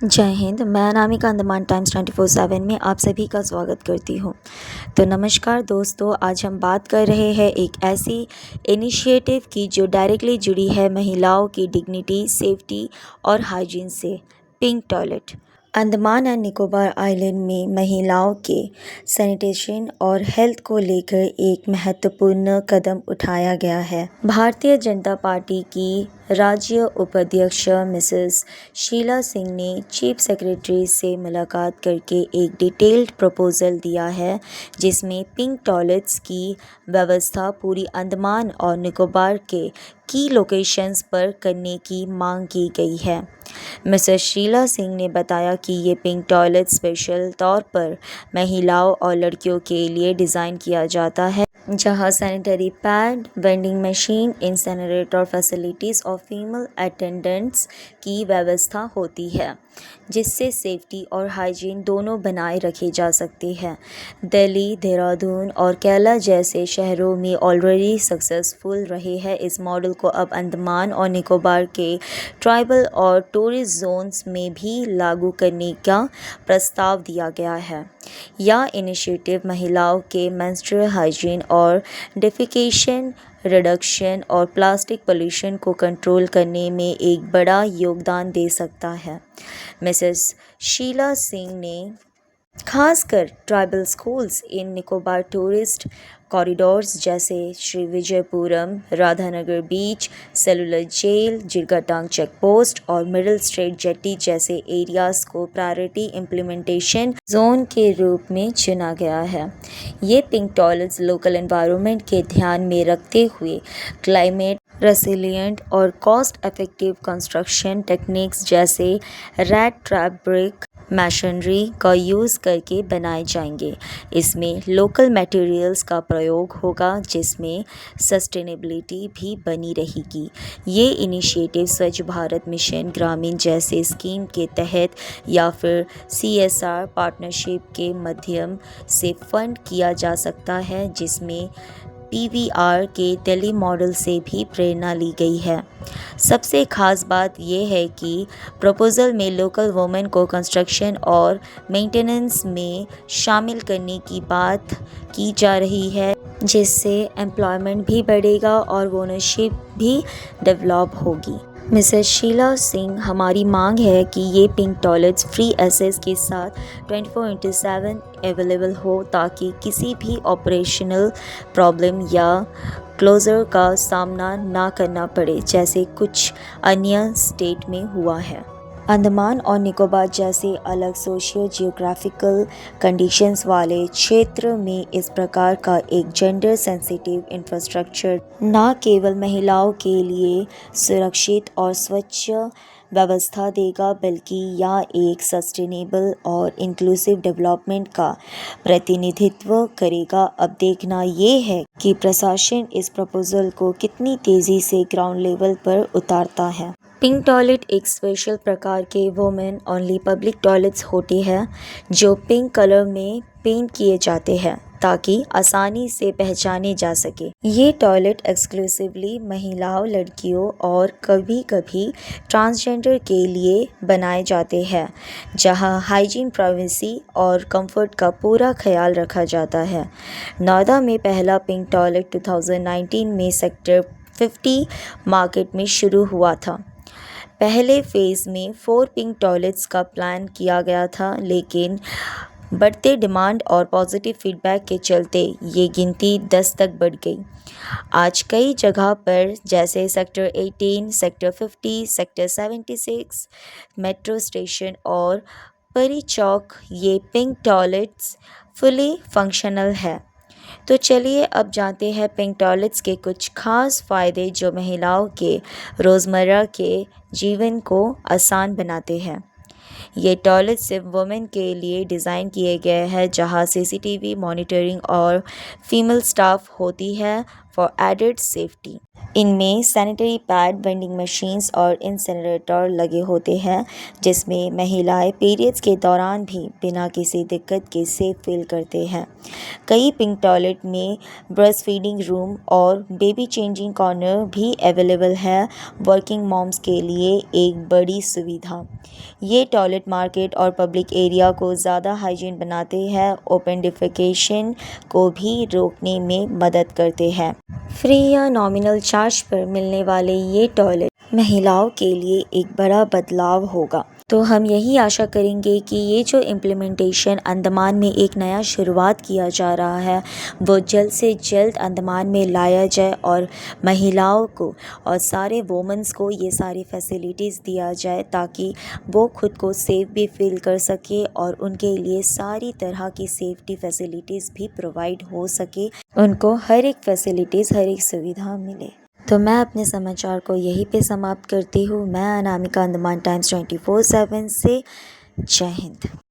जय हिंद। मैं अनामिका अंडमान टाइम्स 24/7 में आप सभी का स्वागत करती हूँ। तो नमस्कार दोस्तों, आज हम बात कर रहे हैं एक ऐसी इनिशिएटिव की जो डायरेक्टली जुड़ी है महिलाओं की डिग्निटी, सेफ्टी और हाइजीन से। Pink toilet. Andaman and Nicobar island में महिलाओं के सैनिटेशन और हेल्थ को लेकर एक महत्वपूर्ण कदम उठाया गया है। भारतीय जनता पार्टी की राज्य उपाध्यक्ष मिसेस शीला सिंह ने चीफ सेक्रेटरी से मुलाकात करके एक डिटेल्ड प्रपोजल दिया है, जिसमें पिंक टॉयलेट्स की व्यवस्था पूरी अंडमान और निकोबार के की लोकेशंस पर करने की मांग की गई है। मिसेस शीला सिंह ने बताया कि ये पिंक टॉयलेट स्पेशल तौर पर महिलाओं और लड़कियों के लिए डिज़ाइन किया जाता है, जहां sanitary pad, vending machine, incinerator facilities और फीमेल अटेंडेंट्स की व्यवस्था होती है, जिससे सेफ्टी और हाइजीन दोनों बनाए रखे जा सकते हैं। दिल्ली, देहरादून और केरला जैसे शहरों में ऑलरेडी सक्सेसफुल रहे हैं इस मॉडल को अब अंडमान और निकोबार के ट्राइबल और टूरिस्ट जोन्स में भी लागू करने का प्रस्ताव दिया गया है। यह इनिशिएटिव महिलाओं के मेंस्ट्रुअल हाइजीन और डेफिकेशन रिडक्शन और प्लास्टिक पोल्यूशन को कंट्रोल करने में एक बड़ा योगदान दे सकता है। मिसेस शीला सिंह ने खासकर tribal schools in Nicobar tourist corridors जैसे श्री विजयपुरम, राधानगर बीच, सेलुलर जेल, जिरगाटांग चेक पोस्ट और मिडिल स्ट्रेट जेट्टी जैसे एरियाज को प्रायोरिटी इम्प्लीमेंटेशन जोन के रूप में चुना गया है। ये पिंक टॉयलेट्स लोकल एनवायरनमेंट के ध्यान में रखते हुए क्लाइमेट रेसिलिएंट और कॉस्ट इफेक्टिव कंस्ट्रक्शन टेक्निक्स जैसे रैट ट्रैप ब्रिक मैशनरी का यूज़ करके बनाए जाएंगे। इसमें लोकल मटेरियल्स का प्रयोग होगा, जिसमें सस्टेनेबिलिटी भी बनी रहेगी। ये इनिशिएटिव स्वच्छ भारत मिशन ग्रामीण जैसे स्कीम के तहत या फिर CSR पार्टनरशिप के माध्यम से फंड किया जा सकता है, जिसमें PVR के दिल्ली मॉडल से भी प्रेरणा ली गई है। सबसे खास बात यह है कि प्रपोजल में लोकल वुमेन को कंस्ट्रक्शन और मेंटेनेंस में शामिल करने की बात की जा रही है, जिससे एम्प्लॉयमेंट भी बढ़ेगा और ओनरशिप भी डेवलप होगी। मिसेस शीला सिंह, हमारी मांग है कि ये पिंक टॉयलेट्स फ्री एक्सेस के साथ 24/7 अवेलेबल हो, ताकि किसी भी ऑपरेशनल प्रॉब्लम या क्लोजर का सामना ना करना पड़े, जैसे कुछ अन्य स्टेट में हुआ है। अंडमान और निकोबार जैसे अलग सोशियो जियोग्राफिकल कंडीशंस वाले क्षेत्र में इस प्रकार का एक जेंडर सेंसिटिव इंफ्रास्ट्रक्चर न केवल महिलाओं के लिए सुरक्षित और स्वच्छ व्यवस्था देगा, बल्कि यह एक सस्टेनेबल और इंक्लूसिव डेवलपमेंट का प्रतिनिधित्व करेगा। अब देखना ये है कि प्रशासन इस प्रपोजल को कितनी तेज़ी से ग्राउंड लेवल पर उतारता है। पिंक टॉयलेट एक स्पेशल प्रकार के वुमेन ओनली पब्लिक टॉयलेट्स होते हैं, जो पिंक कलर में पेंट किए जाते हैं ताकि आसानी से पहचाने जा सके। ये टॉयलेट एक्सक्लूसिवली महिलाओं, लड़कियों और कभी कभी ट्रांसजेंडर के लिए बनाए जाते हैं, जहां हाइजीन, प्राइवेसी और कंफर्ट का पूरा ख्याल रखा जाता है। नोएडा में पहला पिंक टॉयलेट 2019 में सेक्टर 50 मार्केट में शुरू हुआ था। पहले फेज़ में 4 पिंक टॉयलेट्स का प्लान किया गया था, लेकिन बढ़ते डिमांड और पॉजिटिव फीडबैक के चलते ये गिनती 10 तक बढ़ गई। आज कई जगह पर जैसे sector 18, sector 50, sector 76, metro station और परी चौक ये पिंक टॉयलेट्स फुली फंक्शनल है। तो चलिए अब जानते हैं पिंक टॉयलेट्स के कुछ खास फ़ायदे जो महिलाओं के रोज़मर्रा के जीवन को आसान बनाते हैं। ये टॉयलेट सिर्फ वुमेन के लिए डिज़ाइन किए गए हैं, जहां CCTV मॉनिटरिंग और फीमेल स्टाफ होती है फॉर एडेड सेफ्टी। इनमें सैनिटरी पैड, वेंडिंग मशीन्स और इंसिनरेटर लगे होते हैं, जिसमें महिलाएं पीरियड्स के दौरान भी बिना किसी दिक्कत के सेफ फील करते हैं। कई पिंक टॉयलेट में ब्रेस्ट फीडिंग रूम और बेबी चेंजिंग कॉर्नर भी अवेलेबल है। वर्किंग मॉम्स के लिए एक बड़ी सुविधा। ये टॉयलेट मार्केट और पब्लिक एरिया को ज़्यादा हाइजीन बनाते हैं, ओपन डिफेकेशन को भी रोकने में मदद करते हैं। फ्री या नॉमिनल चार्ज पर मिलने वाले ये टॉयलेट महिलाओं के लिए एक बड़ा बदलाव होगा। तो हम यही आशा करेंगे कि ये जो इम्प्लीमेंटेशन अंडमान में एक नया शुरुआत किया जा रहा है, वो जल्द से जल्द अंडमान में लाया जाए और महिलाओं को और सारे वोमेंस को ये सारी फैसिलिटीज़ दिया जाए, ताकि वो खुद को सेफ भी फील कर सके और उनके लिए सारी तरह की सेफ्टी फैसिलिटीज़ भी प्रोवाइड हो सके, उनको हर एक फैसिलिटीज़, हर एक सुविधा मिले। तो मैं अपने समाचार को यहीं पे समाप्त करती हूँ। मैं अनामिका, अंडमान टाइम्स 24/7 से। जय हिंद।